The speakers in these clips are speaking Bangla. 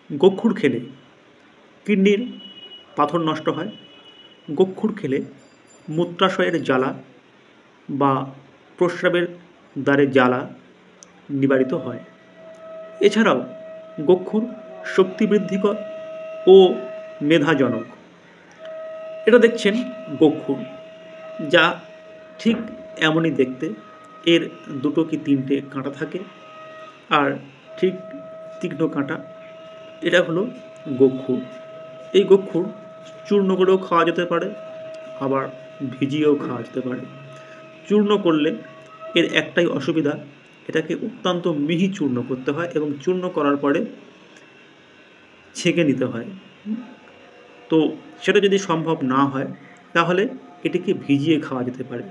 গোক্ষুর খেলে কিডনির পাথর নষ্ট হয়। গোক্ষুর খেলে মূত্রাশয়ের জ্বালা বা প্রস্রাবের দ্বারে জ্বালা নিবারিত হয়। এছাড়াও গোক্ষুর শক্তি বৃদ্ধিকর ও মেধাজনক। এটা দেখছেন গোক্ষুর, যা ঠিক এমনই দেখতে। এর দুটো কি তিনটে কাঁটা থাকে আর ঠিক তীক্ষ্ণ কাঁটা। এটা হলো গোক্ষুর। এই গোক্ষুর চূর্ণ করেও খাওয়া যেতে পারে, আবার ভিজিয়েও খাওয়া যেতে পারে। চূর্ণ করলে এর একটাই অসুবিধা, এটাকে অত্যন্ত মিহি চূর্ণ করতে হয় এবং চূর্ণ করার পরে ছেঁকে নিতে হয়। তো সেটা যদি সম্ভব না হয় তাহলে এটিকে ভিজিয়ে খাওয়া যেতে পারে।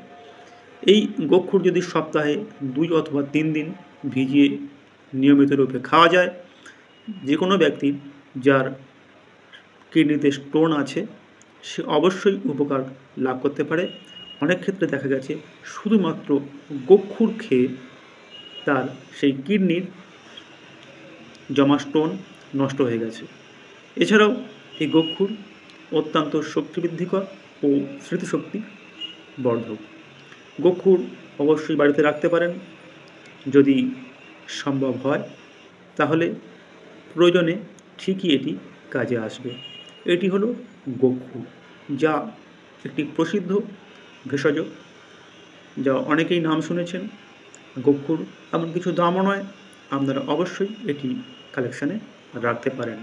এই গোক্ষুর যদি সপ্তাহে 2 অথবা 3 দিন ভিজিয়ে নিয়মিত রূপে খাওয়া যায়, যে কোনো ব্যক্তি যার কিডনিতে স্টোন আছে সে অবশ্যই উপকার লাভ করতে পারে। অনেক ক্ষেত্রে দেখা গেছে শুধুমাত্র গোক্ষুর খেয়ে তার সেই কিডনির জমা স্টোন নষ্ট হয়ে গেছে। এছাড়াও এই গোক্ষুর অত্যন্ত শক্তিবৃদ্ধিকর ও স্মৃতিশক্তি বর্ধক। গোক্ষুর অবশ্যই বাড়িতে রাখতে পারেন। যদি সম্ভব হয় তাহলে প্রয়োজনে ঠিকই এটি কাজে আসবে। এটি হলো গোক্ষুর, যা একটি প্রসিদ্ধ ভেষজ, যা অনেকেই নাম শুনেছেন। গোক্ষুর এমন কিছু দামও নয়, আপনারা অবশ্যই এটি কালেকশানে রাখতে পারেন।